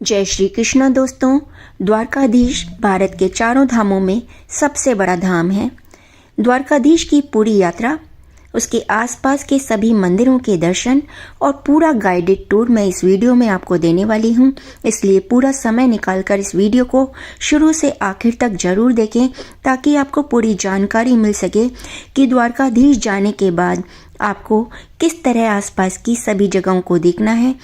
जय श्री कृष्ण दोस्तों। द्वारकाधीश भारत के चारों धामों में सबसे बड़ा धाम है। द्वारकाधीश की पूरी यात्रा, उसके आसपास के सभी मंदिरों के दर्शन और पूरा गाइडेड टूर मैं इस वीडियो में आपको देने वाली हूँ। इसलिए पूरा समय निकालकर इस वीडियो को शुरू से आखिर तक जरूर देखें ताकि आपको पूरी जानकारी मिल सके कि द्वारकाधीश जाने के बाद आपको किस तरह आसपास की सभी जगहों को देखना है।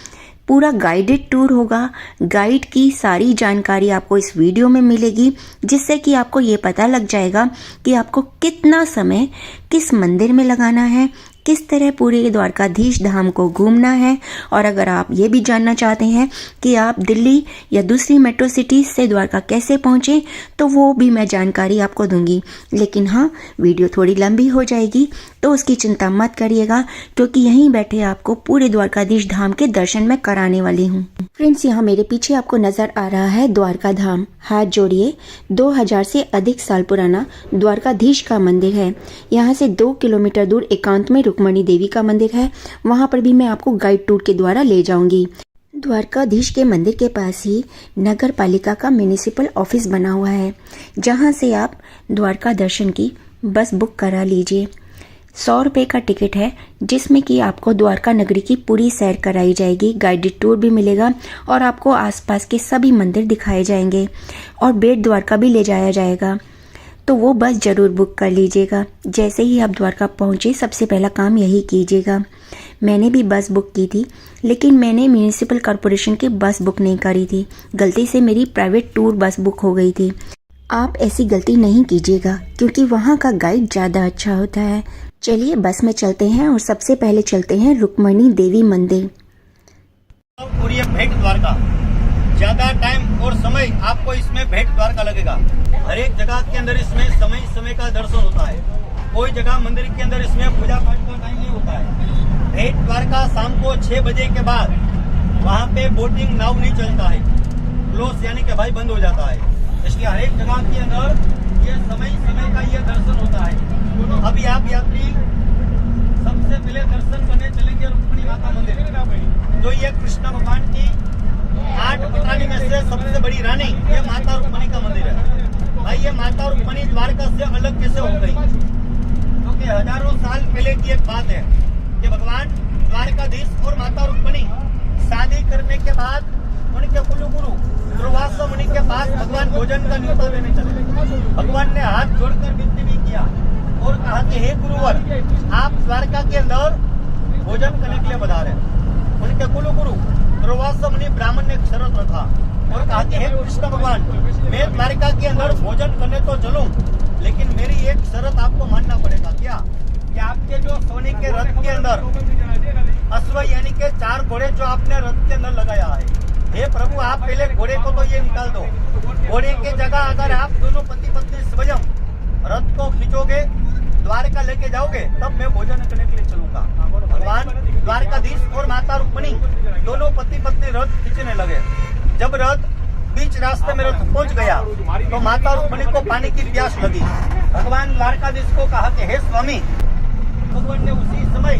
पूरा गाइडेड टूर होगा। गाइड की सारी जानकारी आपको इस वीडियो में मिलेगी, जिससे कि आपको ये पता लग जाएगा कि आपको कितना समय किस मंदिर में लगाना है, किस तरह पूरे द्वारकाधीश धाम को घूमना है। और अगर आप ये भी जानना चाहते हैं कि आप दिल्ली या दूसरी मेट्रो सिटी से द्वारका कैसे पहुँचे, तो वो भी मैं जानकारी आपको दूंगी। लेकिन हाँ, वीडियो थोड़ी लंबी हो जाएगी तो उसकी चिंता मत करिएगा, क्योंकि यहीं बैठे आपको पूरे द्वारकाधीश धाम के दर्शन मैं कराने वाली हूँ। फ्रेंड्स, यहाँ मेरे पीछे आपको नजर आ रहा है द्वारका धाम। हाथ जोड़िए, 2000 से अधिक साल पुराना द्वारकाधीश का मंदिर है। यहाँ से 2 किलोमीटर दूर एकांत में रुक्मणी देवी का मंदिर है। वहाँ पर भी मैं आपको गाइड टूर के द्वारा ले जाऊंगी। द्वारकाधीश के मंदिर के पास ही नगर पालिका का म्युनिसिपल ऑफिस बना हुआ है, जहाँ से आप द्वारका दर्शन की बस बुक करा लीजिए। 100 रुपये का टिकट है, जिसमें कि आपको द्वारका नगरी की पूरी सैर कराई जाएगी। गाइडेड टूर भी मिलेगा और आपको आसपास के सभी मंदिर दिखाए जाएंगे और बेट द्वारका भी ले जाया जाएगा। तो वो बस ज़रूर बुक कर लीजिएगा। जैसे ही आप द्वारका पहुँचे, सबसे पहला काम यही कीजिएगा। मैंने भी बस बुक की थी, लेकिन मैंने म्युनिसिपल कॉरपोरेशन की बस बुक नहीं करी थी। गलती से मेरी प्राइवेट टूर बस बुक हो गई थी। आप ऐसी गलती नहीं कीजिएगा, क्योंकि वहाँ का गाइड ज़्यादा अच्छा होता है। चलिए बस में चलते हैं और सबसे पहले चलते हैं रुक्मणी देवी मंदिर। और ये भेंट द्वारका, ज्यादा टाइम और समय आपको इसमें भेंट द्वारका लगेगा। हर एक जगह के अंदर इसमें समय समय का दर्शन होता है। कोई जगह मंदिर के अंदर इसमें पूजा पाठ का टाइम नहीं होता है। भेंट द्वारका शाम को 6 बजे के बाद वहाँ पे बोटिंग नाव नहीं चलता है, क्लोज यानी कि भाई बंद हो जाता है। इसलिए हर एक जगह के अंदर ये समय समय का ये दर्शन होता है। अभी आप यात्री सबसे पहले दर्शन करने चलेंगे रुक्मणी माता मंदिर, जो ये कृष्ण भगवान की 8 पटरानी में से सबसे बड़ी रानी ये माता रुक्मणी का मंदिर है। भाई ये माता रुक्मणी द्वारका से अलग कैसे हो गई? क्योंकि हजारों साल पहले की एक बात है कि भगवान द्वारकाधीश और माता रुक्मणी शादी करने के बाद उनके कुलगुरु दुर्वासा मुनि के पास भगवान भोजन का न्योता देने चले। भगवान ने हाथ जोड़कर विनती भी किया और कहा कि हे गुरुवर, आप द्वारका के अंदर भोजन करने के लिए पधारे। उनके कुलगुरु दुर्वासा मुनि ब्राह्मण ने एक शर्त रखा और कहा कि हे कृष्ण भगवान, मैं द्वारका के अंदर भोजन करने तो चलूं, लेकिन मेरी एक शर्त आपको मानना पड़ेगा। क्या? कि आपके जो सोने के रथ के अंदर अश्व यानी के 4 घोड़े जो आपने रथ के अंदर लगाया है, हे प्रभु, आप पहले घोड़े को तो ये निकाल दो। घोड़े के जगह अगर आप दोनों पति पत्नी स्वयं रथ को खींचोगे, द्वारका लेके जाओगे, तब मैं भोजन करने के लिए चलूंगा। भगवान द्वारकाधीश और माता रुक्मणी दोनों पति पत्नी रथ खींचने लगे। जब रथ बीच रास्ते में रथ पहुंच गया तो माता रुक्मणी को पानी की प्यास लगी। भगवान द्वारकाधीश को कहा कि हे स्वामी, भगवान ने उसी समय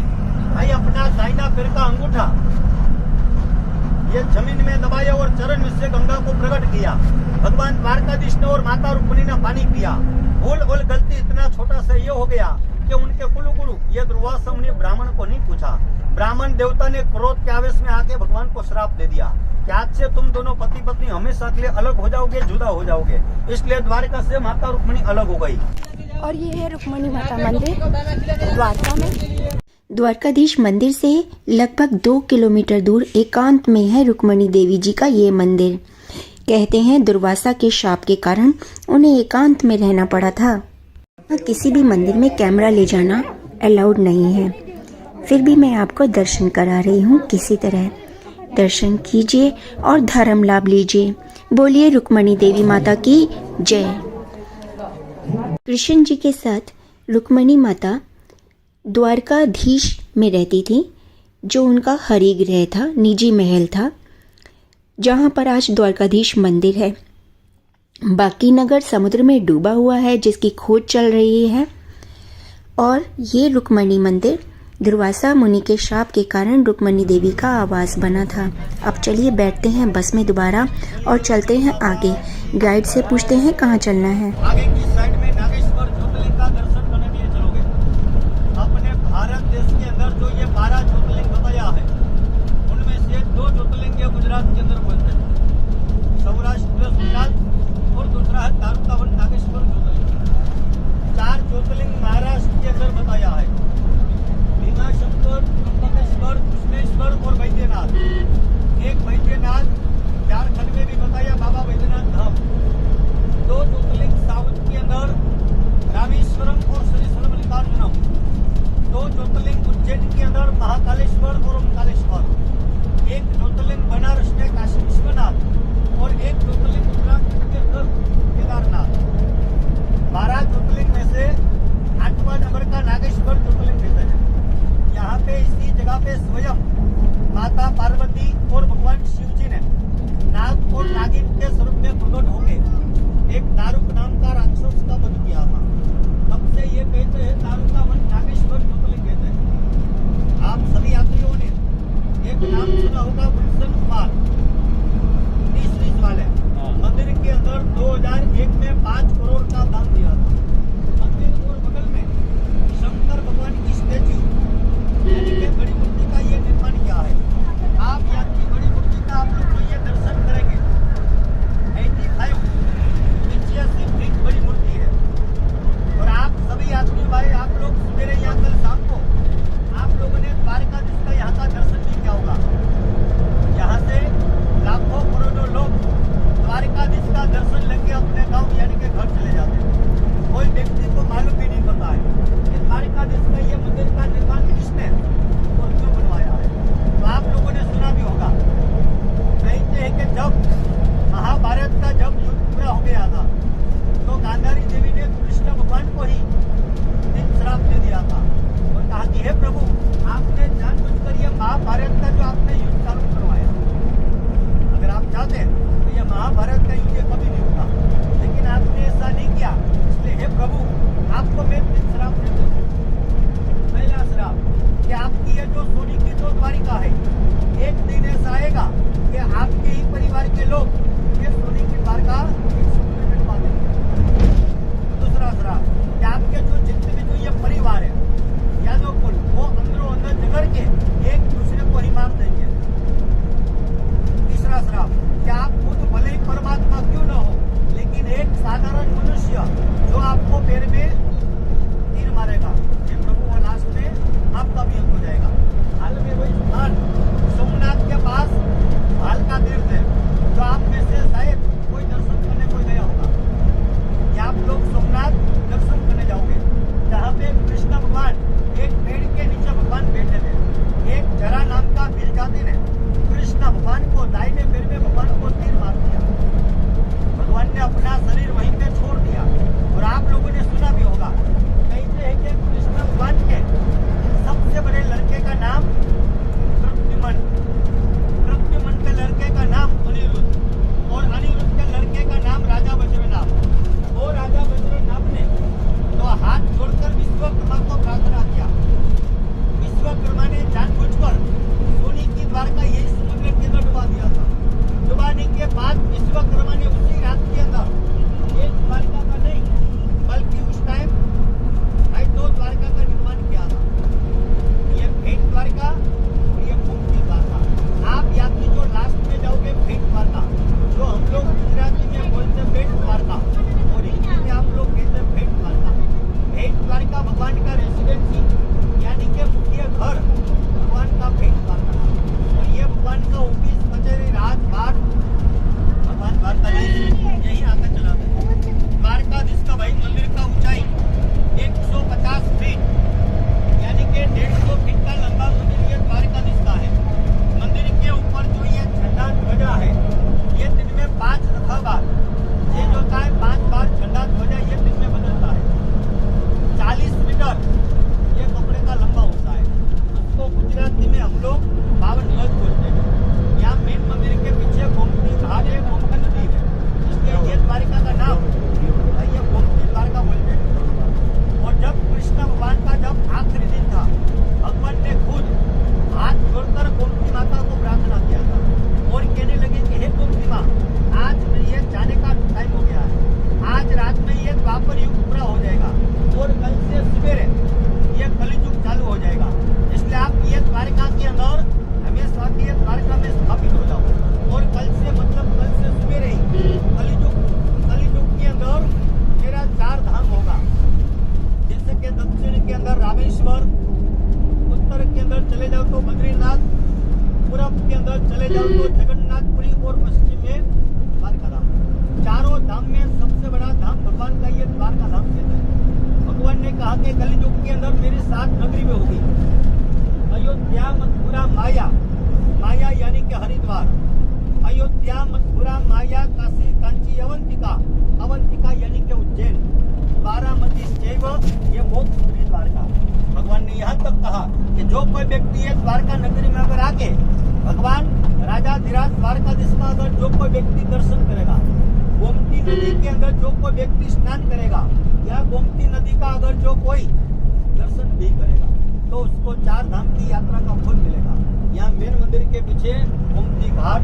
भाई अपना दाहिना पैर का अंगूठा ये जमीन में दबाया और चरण में से गंगा को प्रकट किया। भगवान द्वारकाधीश ने और माता रुक्मणी ने पानी पिया। भूल गलती इतना छोटा सा ये हो गया कि उनके कुलगुरु ये दुर्वासा मुनि ब्राह्मण को नहीं पूछा। ब्राह्मण देवता ने क्रोध के आवेश में आके भगवान को श्राप दे दिया कि आज से तुम दोनों पति पत्नी हमेशा के लिए अलग हो जाओगे, जुदा हो जाओगे। इसलिए द्वारका से माता रुक्मणी अलग हो गई। और ये है रुक्मणी माता मंदिर द्वारका में। द्वारकाधीश मंदिर से लगभग 2 किलोमीटर दूर एकांत में है रुक्मणी देवी जी का ये मंदिर। कहते हैं दुर्वासा के शाप के कारण उन्हें एकांत में रहना पड़ा था। किसी भी मंदिर में कैमरा ले जाना अलाउड नहीं है। फिर भी मैं आपको दर्शन करा रही हूँ। किसी तरह दर्शन कीजिए और धर्म लाभ लीजिए। बोलिए रुक्मणी देवी माता की जय। कृष्ण जी के साथ रुक्मणी माता द्वारकाधीश में रहती थी, जो उनका हरिगृह था, निजी महल था, जहाँ पर आज द्वारकाधीश मंदिर है। बाकी नगर समुद्र में डूबा हुआ है, जिसकी खोज चल रही है। और ये रुक्मणी मंदिर दुर्वासा मुनि के शाप के कारण रुक्मणी देवी का आवास बना था। अब चलिए बैठते हैं बस में दोबारा और चलते हैं आगे। गाइड से पूछते हैं कहाँ चलना है। आगे की साइड में नागेश्वर ज्योतिर्लिंग का दर्शन करने के लिए चलोगे। अपने भारत देश के अंदर जो ये 12 ज्योतिर्लिंग बताया है, उनमें से 2 ज्योतिर्लिंग गुजरात के अंदर बोलते हैं, सौराष्ट्र सोमनाथ और दूसरा है दारुकावन नागेश्वर ज्योतिर्लिंग। 4 ज्योतिर्लिंग महाराष्ट्र के अंदर बताया है, भीमाशंकर, त्र्यंबकेश्वर, कृष्णेश्वर और वैद्यनाथ। एक वैद्यनाथ झारखंड में भी बताया, बाबा वैद्यनाथ धाम। 2 ज्योतिर्लिंग साउथ के अंदर रामेश्वरम और श्रीशैलम मल्लिकार्जुनम। 2 ज्योतिर्लिंग उज्जैन के अंदर महाकालेश्वर और ओमकारेश्वर। 1 ज्योतिर्लिंग बनारस में काशी विश्वनाथ और 1 ज्योतिर्लिंग उत्तराखंड के अंदर केदारनाथ। 12 ज्योतिर्लिंग में से 8वां नंबर का नागेश्वर ज्योतिर्लिंग कहते हैं। यहाँ पे इसी जगह पे स्वयं माता पार्वती और भगवान शिव जी ने नाग और नागिन के स्वरूप में प्रकट होकर एक दारुक नाम का राक्षस का वध किया था। तब से ये कहते हैं दारुकावन नागेश्वर ज्योतिर्लिंग कहते हैं। आप सभी यात्रियों ने एक नाम सुना होगा, गुलशन कुमार 19 वाले मंदिर के अंदर 2001 में 5 करोड़ का दान दिया था। मंदिर और बगल में शंकर भगवान की स्टेच्यू यानी कि बड़ी मूर्ति का ये निर्माण किया है। आप यहाँ की बड़ी मूर्ति का आप लोग जो ये दर्शन करेंगे, 85 इंचियस की बड़ी मूर्ति है। और आप सभी यात्री भाई, आप लोग सवेरे यहाँ कल शाम को आप लोगों ने द्वारकाधीश का यहाँ का दर्शन भी किया होगा। यहाँ से लाखों करोड़ों लोग द्वारकाधीश का दर्शन लेके अपने गाँव यानी कि घर चले जाते हैं। कोई व्यक्ति को मालूम भी नहीं पता है कि द्वारकाधीश का ये मंदिर का निर्माण किसने और क्यों बनवाया है। तो आप लोगों ने सुना भी होगा, कहते हैं कि जब महाभारत का जब युद्ध पूरा हो गया था तो गांधारी देवी ने कृष्ण भगवान को ही दिन श्राप दे दिया था और कहा कि हे प्रभु, आपने जानबूझकर यह महाभारत का जो आपने युद्ध चालू करवाया, अगर आप चाहते तो यह महाभारत का युद्ध कभी नहीं होता, लेकिन आपने ऐसा नहीं किया। इसलिए हे प्रभु, आपको मैं दिन श्राप देता हूँ। पहला श्राप कि आपकी ये जो सोने की जो द्वारिका है, एक दिन ऐसा आएगा कि आपके ही परिवार के लोग ये सोने की द्वारिका मिटवा देंगे। दूसरा श्राप कि आपके जो जितने भी जो ये परिवार है यादव कुल, वो अंदरों अंदर झगड़ के एक दूसरे को ही मार देंगे। तीसरा श्राप कि आप खुद भले ही परमात्मा क्यों न हो, लेकिन एक साधारण मनुष्य जो आपको पैर में तीर मारेगा, ये प्रभु वो लास्ट में आपका भी हो जाएगा। हाल में वही स्थान सोमनाथ के पास भाल का तीर्थ है, जो आप में कहा कि कलयुग के अंदर मेरी 7 नगरी में होगी। अयोध्या, मथुरा, माया, माया यानी कि हरिद्वार, अयोध्या, मथुरा, माया, काशी, कांची, अवंतिका, अवंतिका यानी कि उज्जैन, बारामती शैव, ये मोक्ष द्वारका। भगवान ने यहाँ तक कहा कि जो कोई व्यक्ति है द्वारका नगरी में अगर आके भगवान राजाधिराज द्वारकाधीश का अगर जो कोई व्यक्ति दर्शन करेगा, गोमती नदी के अंदर जो कोई व्यक्ति स्नान करेगा या गोमती नदी का अगर जो कोई दर्शन भी करेगा तो उसको 4 धाम की यात्रा का फल मिलेगा। यहाँ मेन मंदिर के पीछे गोमती घाट,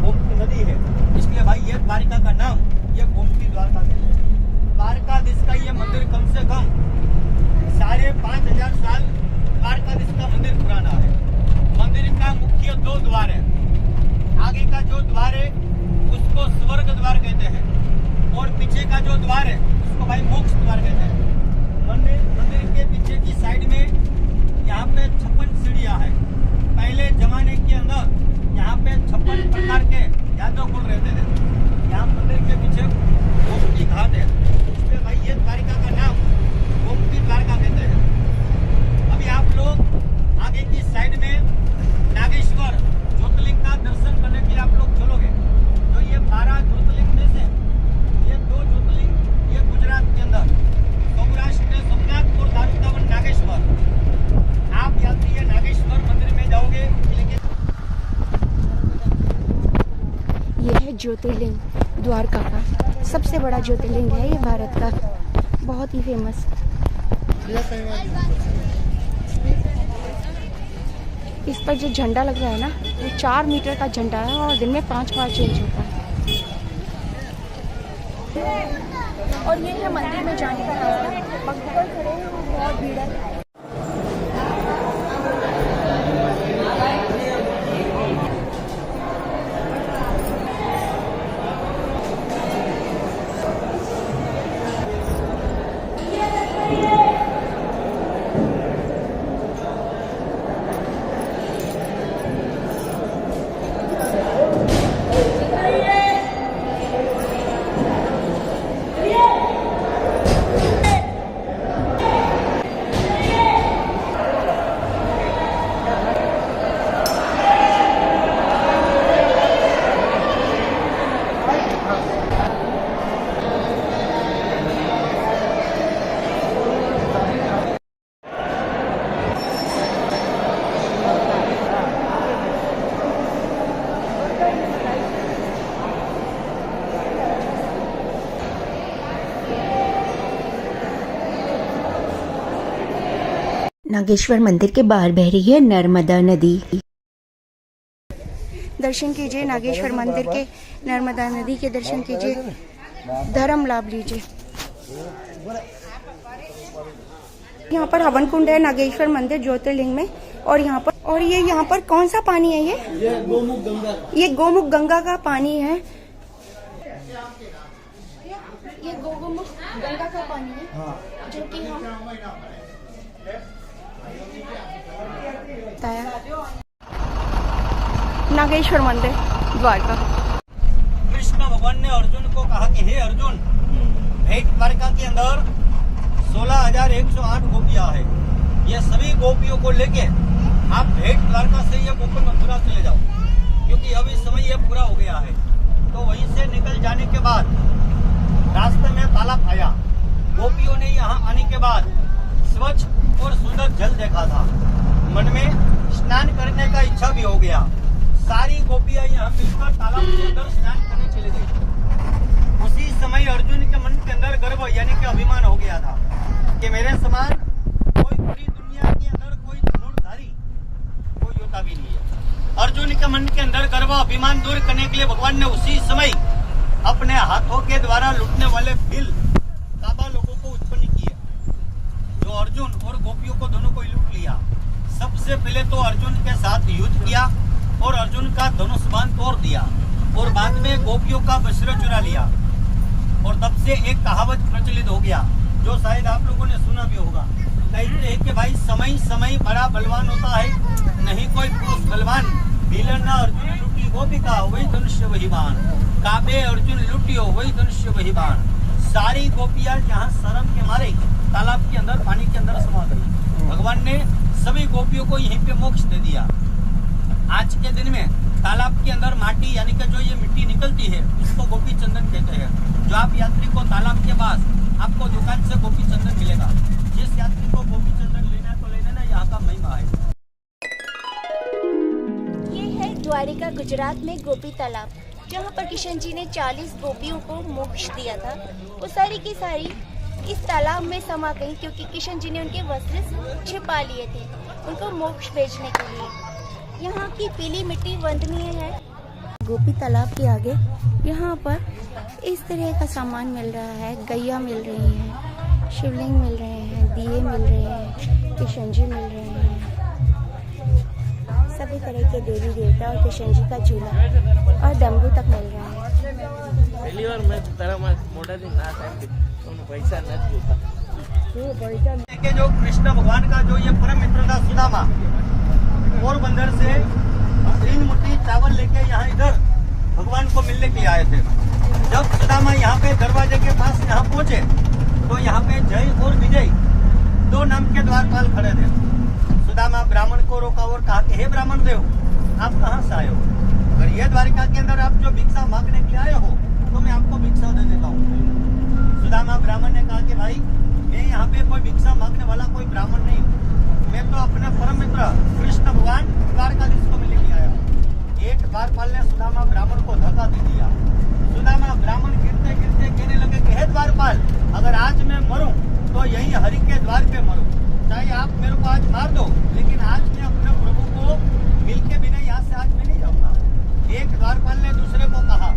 गोमती नदी है, इसलिए भाई ये द्वारिका का नाम ये गोमती द्वारका कहते हैं। द्वारकाधीश का ये मंदिर कम से कम 5,500 साल द्वारकाधीश का मंदिर पुराना है। मंदिर का मुख्य 2 द्वार है। आगे का जो द्वार है उसको स्वर्ग द्वार कहते हैं और पीछे का जो द्वार है उसको भाई मोक्ष द्वार कहते हैं। मंदिर के पीछे की साइड में यहाँ पे 56 सीढ़ियाँ है। पहले जमाने के अंदर यहाँ पे 56 प्रकार के यादव कुल रहते थे। यहाँ मंदिर के पीछे गोमती घाट है, इसलिए भाई ये द्वारिका का नाम गोमती द्वारका कहते हैं। अभी आप लोग आगे की साइड में नागेश्वर ज्योतिर्लिंग का दर्शन करने के लिए आप लोग चलोगे तो ये 12 ज्योतिर्लिंग में से ये 2 ज्योतिर्लिंग ये गुजरात के अंदर सौराष्ट्र सोमनाथ और दारूकावन नागेश्वर। आप यात्री ये नागेश्वर मंदिर में जाओगे लेकिन ये है ज्योतिर्लिंग द्वारका का सबसे बड़ा ज्योतिर्लिंग है ये भारत का, बहुत ही फेमस। इस पर जो झंडा लग रहा है ना वो 4 मीटर का झंडा है और दिन में 5 बार चेंज होता है। और ये है मंदिर में जाने का रास्ता। भक्त खड़े हैं, बहुत भीड़ है। नागेश्वर मंदिर के बाहर बह रही है नर्मदा नदी। दर्शन कीजिए नागेश्वर मंदिर के, नर्मदा नदी के दर्शन कीजिए, धर्म लाभ लीजिए। यहाँ पर हवन कुंड है नागेश्वर मंदिर ज्योतिर्लिंग में। और यहाँ पर कौन सा पानी है ये गोमुख गंगा। ये गोमुख गंगा का पानी है। ये गोमुख गंगा का पानी है जो कि हम नागेश्वर मंदिर द्वारका। कृष्ण भगवान ने अर्जुन को कहा कि हे अर्जुन, भेंट द्वारका के अंदर 16,108 गोपियां है। ये सभी गोपियों को लेके आप भेंट द्वारका से ये गोकुल मथुरा चले जाओ, क्योंकि अभी समय ये पूरा हो गया है। तो वहीं से निकल जाने के बाद रास्ते में तालाब आया। गोपियों ने यहाँ आने के बाद स्वच्छ और सुंदर जल देखा था। मन में स्नान करने का इच्छा भी हो गया। सारी गोपियां यहाँ मिलकर तालाब के अंदर स्नान करने चले गई। उसी समय अर्जुन के मन के अंदर गर्व यानी कि अभिमान हो गया था कि मेरे समान कोई पूरी दुनिया के अंदर कोई धनुर्धारी कोई योद्धा भी नहीं है। अर्जुन के मन के अंदर गर्व अभिमान दूर करने के लिए भगवान ने उसी समय अपने हाथों के द्वारा लूटने वाले भील काबा लोगों को उत्पन्न किए, जो अर्जुन और गोपियों को दोनों को लूट लिया। सबसे पहले तो अर्जुन के साथ युद्ध किया और अर्जुन का धनुष बाण तोड़ दिया और बाद में गोपियों का वस्त्र चुरा लिया। और तब से एक कहावत प्रचलित हो गया जो शायद आप लोगों ने सुना भी होगा। कहते हैं कि भाई समय समय बड़ा बलवान होता है, नहीं कोई पुरुष बलवान। भीलन अर्जुन लुटी गोपिका वही धनुष्य वही बाण, काबे अर्जुन लुटियो वही धनुष्य वही बाण। सारी गोपियां जहाँ शर्म के मारे तालाब के अंदर, पानी के अंदर समा गई। भगवान ने सभी गोपियों को यहीं पे मोक्ष दे दिया। आज के दिन में तालाब के अंदर माटी यानी कि जो ये मिट्टी निकलती है इसको गोपी चंदन कहते हैं। जो आप यात्री को तालाब के पास आपको दुकान से गोपी चंदन मिलेगा। जिस यात्री को गोपी चंदन लेना है तो लेना ना, यहाँ का महिमा है। ये है द्वारिका गुजरात में गोपी तालाब, जहाँ पर किशन जी ने 40 गोपियों को मोक्ष दिया था। वो सारी की सारी इस तालाब में समा गई क्योंकि किशन जी ने उनके वस्त्र छिपा लिए थे उनको मोक्ष भेजने के लिए। यहाँ की पीली मिट्टी वंदनीय है। गोपी तालाब के आगे यहाँ पर इस तरह का सामान मिल रहा है। गैया मिल रही है, शिवलिंग मिल रहे हैं, दिए मिल रहे हैं, किशन जी मिल रहे हैं, सभी तरह के देवी देवता और किशन जी का झूला और डमरू तक मिल रहा है। पहली बार मैं तारा मोटा दिन ना था तो पैसा नहीं होता। के जो कृष्ण भगवान का जो ये परम मित्र था सुदामा, पोरबंदर से 3 मुट्ठी चावल लेके यहाँ इधर भगवान को मिलने के लिए आए थे। जब सुदामा यहाँ पे दरवाजे के पास यहाँ पहुँचे तो यहाँ पे जय और विजय 2 नाम के द्वारपाल खड़े थे। सुदामा ब्राह्मण को रोका और कहा कि हे ब्राह्मण देव, आप कहाँ से आए हो? अगर ये द्वारिका के अंदर आप जो भिक्षा मांगने के लिए आए हो तो मैं आपको भिक्षा दे देता हूँ। सुदामा ब्राह्मण ने कहा कि भाई, मैं यहाँ पे कोई भिक्षा मांगने वाला कोई ब्राह्मण नहीं हूँ। मैं तो अपने परम मित्र कृष्ण भगवान द्वारकाधीश को मिलने के लिए आया हूँ। एक द्वारपाल ने सुदामा ब्राह्मण को धक्का दे दिया। सुदामा ब्राह्मण गिरते गिरते कहने लगे कि हे द्वारपाल, अगर आज मैं मरूं तो यही हरि के द्वार पे मरूं। चाहे आप मेरे को आज मार दो, लेकिन आज मैं अपने प्रभु को मिलके बिना यहाँ से आज मैं नहीं जाऊंगा। एक द्वारपाल ने दूसरे को कहा,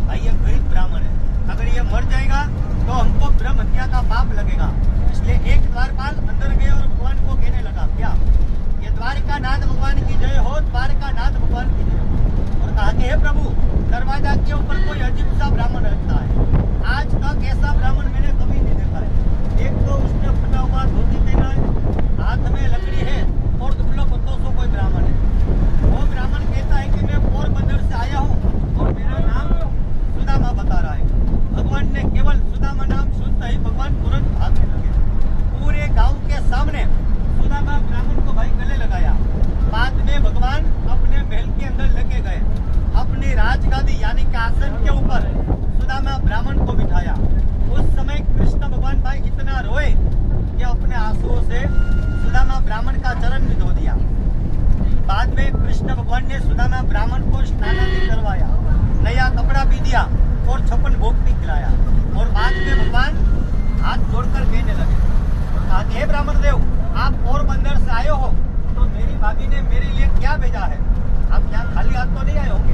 भाई ये गरीब ब्राह्मण है, अगर ये मर जाएगा तो हमको ब्रह्म हत्या का पाप लगेगा। इसलिए एक द्वारपाल अंदर गए और भगवान को कहने लगा, क्या ये द्वारिका नाथ भगवान की जय हो, द्वारिका नाथ भगवान की जय हो। और कहा कि हे प्रभु, दरवाजा के ऊपर कोई अजीब सा ब्राह्मण रखता है। आज तक ऐसा ब्राह्मण मैंने कभी नहीं देखा है। एक तो उसने फटा हुआ धोती पहना है, हाथ में लकड़ी है और दुबला पत्तों से कोई ब्राह्मण है। वो ब्राह्मण कहता है कि मैं पोरबंदर से आया हूँ और मेरा नाम सुदामा बता रहा है। भगवान ने केवल सुदामा नाम सुनता ही भगवान तुरंत भागने लगे। पूरे गांव के सामने सुदामा ब्राह्मण को भाई गले लगाया। बाद में भगवान अपने महल के अंदर लेके गए। अपनी राजगादी यानी कि आसन के ऊपर सुदामा ब्राह्मण को बिठाया। उस समय कृष्ण भगवान भाई इतना रोए कि अपने आंसुओं से सुदामा ब्राह्मण का चरण भी धो दिया। बाद में कृष्ण भगवान ने सुदामा ब्राह्मण को स्नान भी करवाया, नया कपड़ा भी दिया और 56 भोग भी खिलाया। और बाद में भगवान हाथ जोड़कर कहने लगे, कहा हे ब्राह्मण देव, आप पोरबंदर से आए हो तो मेरी भाभी ने मेरे लिए क्या भेजा है? आप यहाँ खाली हाथ तो नहीं आए होंगे।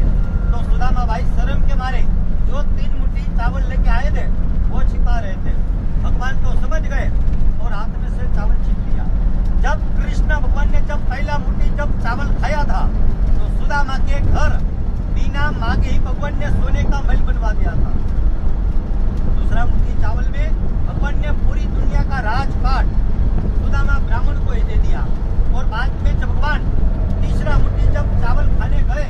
तो सुदामा भाई शर्म के मारे जो 3 मुट्ठी चावल लेके आए थे वो छिपा रहे थे। भगवान तो समझ गए और हाथ में से चावल छीन लिया। जब कृष्ण भगवान ने जब पहला मुट्ठी जब चावल खाया था तो सुदामा के घर बिना मांगे ही भगवान ने सोने का महल बनवा दिया था। दूसरा मुट्ठी चावल में भगवान ने पूरी दुनिया का राजपाट सुदामा ब्राह्मण को ही दे दिया। और बाद में जब भगवान तीसरा मुट्ठी जब चावल खाने गए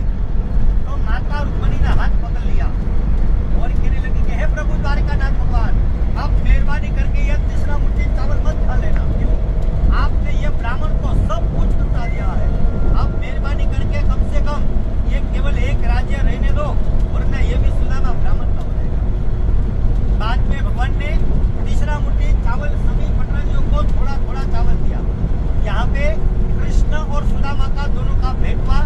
तो माता रुक्मिणी ने हाथ पकड़ लिया और कहने लगी कि हे प्रभु द्वारिकानाथ भगवान, आप मेहरबानी करके यह तीसरा मुट्ठी चावल मत खा लेना। क्यों? आपने ये ब्राह्मण को सब कुछ बता दिया है। आप मेहरबानी करके कम से कम ये केवल एक राज्य रहने दो, वरना ये भी सुदामा ब्राह्मण का हो जाएगा। बाद में भगवान ने तीसरा मुट्ठी चावल सभी पटरानियों को थोड़ा थोड़ा चावल दिया। यहाँ पे कृष्ण और सुदामा का दोनों का भेंट हुआ।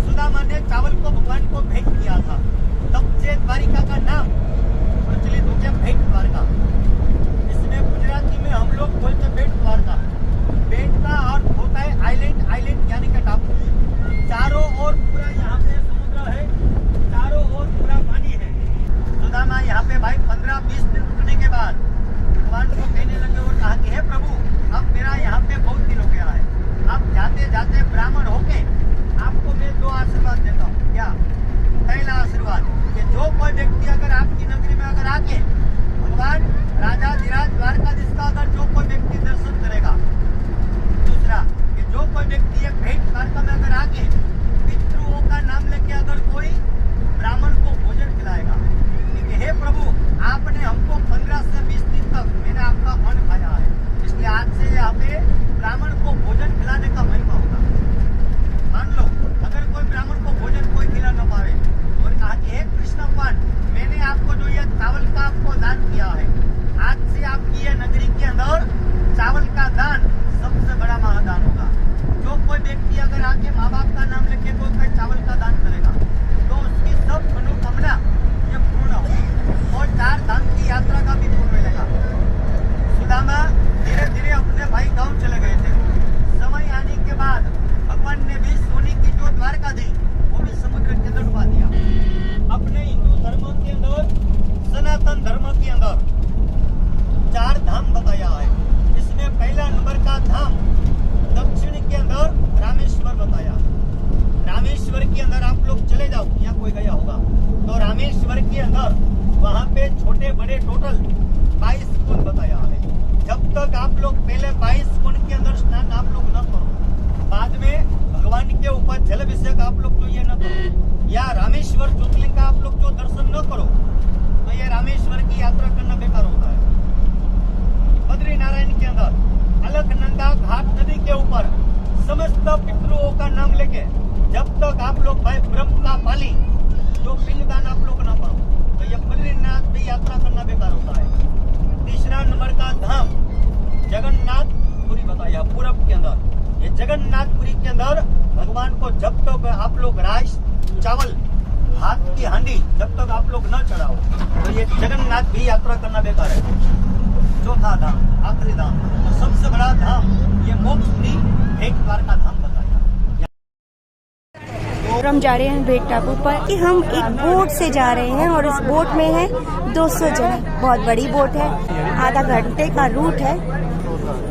सुदामा ने चावल को भगवान को भेंट किया था। अंदर 4 धाम बताया है। इसमें पहला नंबर का धाम दक्षिण के अंदर रामेश्वर बताया। रामेश्वर के अंदर आप लोग चले जाओ, यहाँ कोई गया होगा तो रामेश्वर के अंदर वहाँ पे छोटे बड़े टोटल 22 कुंड बताया है। जब तक आप लोग पहले 22 कुंड के अंदर स्नान आप लोग न करो, बाद में भगवान के ऊपर जल अभिषेक आप लोग जो ये न करो, या रामेश्वर ज्योतिर्लिंग का आप लोग जो दर्शन न करो, तो ये रामेश्वर की यात्रा करना बेकार होता है। बद्री नारायण के अंदर अलकनंदा घाट नदी के ऊपर समस्त पितरों का नाम लेके जब तक आप लोग भाई ब्रह्म का पाली जो पिंडदान आप लोग न करो, तो ये बद्रीनाथ भी यात्रा करना बेकार होता है। तीसरा नंबर का धाम जगन्नाथपुरी बताया पूरब के अंदर। ये जगन्नाथपुरी के अंदर भगवान को जब तक आप लोग राइस चावल हाथ की हांडी जब तक आप लोग न चढ़ाओ, तो ये जगन्नाथ भी यात्रा करना बेकार है। चौथा धाम आखिरी धाम तो सबसे बड़ा धाम ये मोक्षपुरी भेट द्वारका धाम बताया। और हम जा रहे हैं भेट टापू पर कि हम एक बोट से जा रहे हैं और इस बोट में है 200 जने। बहुत बड़ी बोट है, आधा घंटे का रूट है,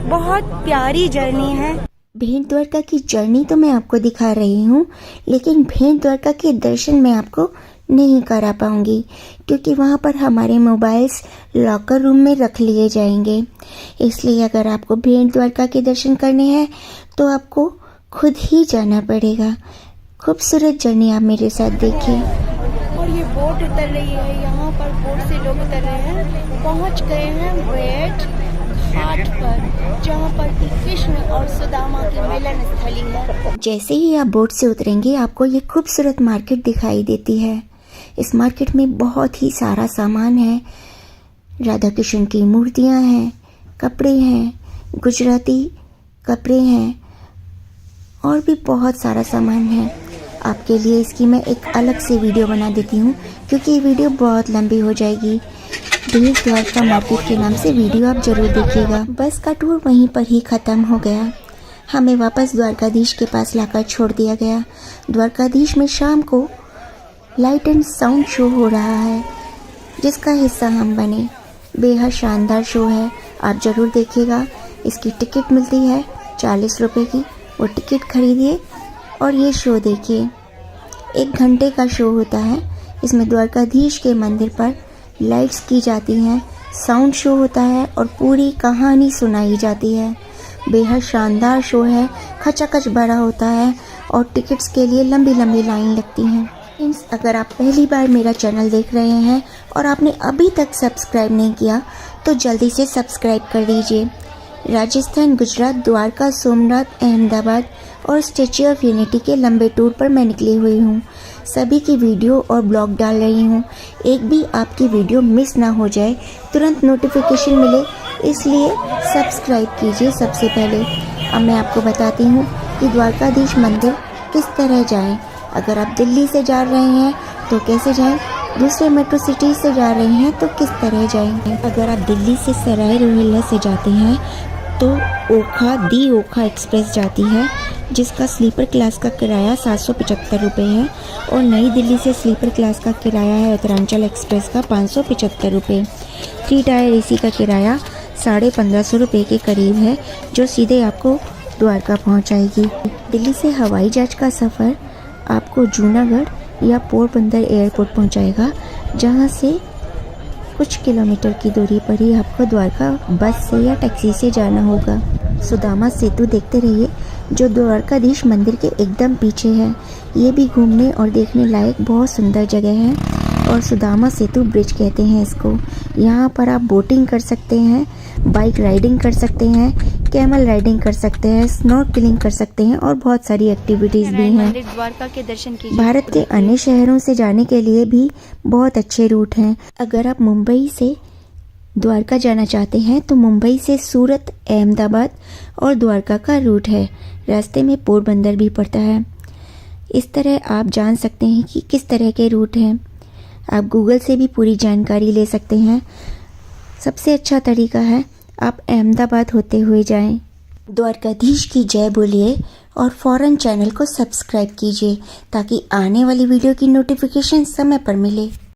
बहुत प्यारी जर्नी है। भेंट द्वारका की जर्नी तो मैं आपको दिखा रही हूँ, लेकिन भेंट द्वारका के दर्शन मैं आपको नहीं करा पाऊंगी क्योंकि वहाँ पर हमारे मोबाइल्स लॉकर रूम में रख लिए जाएंगे। इसलिए अगर आपको भेंट द्वारका के दर्शन करने हैं तो आपको खुद ही जाना पड़ेगा। खूबसूरत जर्नी आप मेरे साथ देखिए। और ये बोट उतर रही है, यहाँ पर बोट से लोग उतर रहे हैं। पहुँच गए हैं भेट घाट पर, जहाँ पर कि कृष्ण और सुदामा की मिलन स्थली है। जैसे ही आप बोट से उतरेंगे आपको ये खूबसूरत मार्केट दिखाई देती है। इस मार्केट में बहुत ही सारा सामान है। राधा कृष्ण की मूर्तियाँ हैं, कपड़े हैं, गुजराती कपड़े हैं और भी बहुत सारा सामान है। आपके लिए इसकी मैं एक अलग से वीडियो बना देती हूँ क्योंकि ये वीडियो बहुत लंबी हो जाएगी। भेट द्वारका मार्केट के नाम से वीडियो आप जरूर देखिएगा। बस का टूर वहीं पर ही ख़त्म हो गया। हमें वापस द्वारकाधीश के पास लाकर छोड़ दिया गया। द्वारकाधीश में शाम को लाइट एंड साउंड शो हो रहा है जिसका हिस्सा हम बने। बेहद शानदार शो है, आप ज़रूर देखिएगा। इसकी टिकट मिलती है 40 रुपये की, वो टिकट खरीदिए और ये शो देखिए। 1 घंटे का शो होता है। इसमें द्वारकाधीश के मंदिर पर लाइट्स की जाती हैं, साउंड शो होता है और पूरी कहानी सुनाई जाती है। बेहद शानदार शो है, खचाखच भरा होता है और टिकट्स के लिए लंबी लंबी लाइन लगती हैं। फ्रेंड्स, अगर आप पहली बार मेरा चैनल देख रहे हैं और आपने अभी तक सब्सक्राइब नहीं किया तो जल्दी से सब्सक्राइब कर दीजिए। राजस्थान, गुजरात, द्वारका, सोमनाथ, अहमदाबाद और स्टैच्यू ऑफ यूनिटी के लंबे टूर पर मैं निकली हुई हूँ। सभी की वीडियो और ब्लॉग डाल रही हूँ। एक भी आपकी वीडियो मिस ना हो जाए, तुरंत नोटिफिकेशन मिले, इसलिए सब्सक्राइब कीजिए सबसे पहले। अब मैं आपको बताती हूँ कि द्वारकाधीश मंदिर किस तरह जाएं। अगर आप दिल्ली से जा रहे हैं तो कैसे जाएं, दूसरे मेट्रो सिटी से जा रहे हैं तो किस तरह जाएंगे। अगर आप दिल्ली से सराय रोहिल्ला से जाते हैं तो ओखा एक्सप्रेस जाती है जिसका स्लीपर क्लास का किराया 775 रुपये है और नई दिल्ली से स्लीपर क्लास का किराया है उत्तरांचल एक्सप्रेस का 575 रुपये। 3 टायर एसी का किराया 1550 रुपये के करीब है जो सीधे आपको द्वारका पहुंचाएगी। दिल्ली से हवाई जहाज का सफ़र आपको जूनागढ़ या पोरबंदर एयरपोर्ट पहुंचाएगा, जहां से कुछ किलोमीटर की दूरी पर ही आपको द्वारका बस से या टैक्सी से जाना होगा। सुदामा सेतु देखते रहिए जो द्वारकाधीश मंदिर के एकदम पीछे है। ये भी घूमने और देखने लायक बहुत सुंदर जगह है और सुदामा सेतु ब्रिज कहते हैं इसको। यहाँ पर आप बोटिंग कर सकते हैं, बाइक राइडिंग कर सकते हैं, कैमल राइडिंग कर सकते हैं, स्नॉर्कलिंग कर सकते हैं और बहुत सारी एक्टिविटीज़ भी हैं। द्वारका के दर्शन कीजिए। भारत के अन्य शहरों से जाने के लिए भी बहुत अच्छे रूट हैं। अगर आप मुंबई से द्वारका जाना चाहते हैं तो मुंबई से सूरत, अहमदाबाद और द्वारका का रूट है। रास्ते में पोरबंदर भी पड़ता है। इस तरह आप जान सकते हैं कि किस तरह के रूट हैं। आप गूगल से भी पूरी जानकारी ले सकते हैं। सबसे अच्छा तरीका है आप अहमदाबाद होते हुए जाएं। द्वारकाधीश की जय बोलिए और फौरन चैनल को सब्सक्राइब कीजिए ताकि आने वाली वीडियो की नोटिफिकेशन समय पर मिले।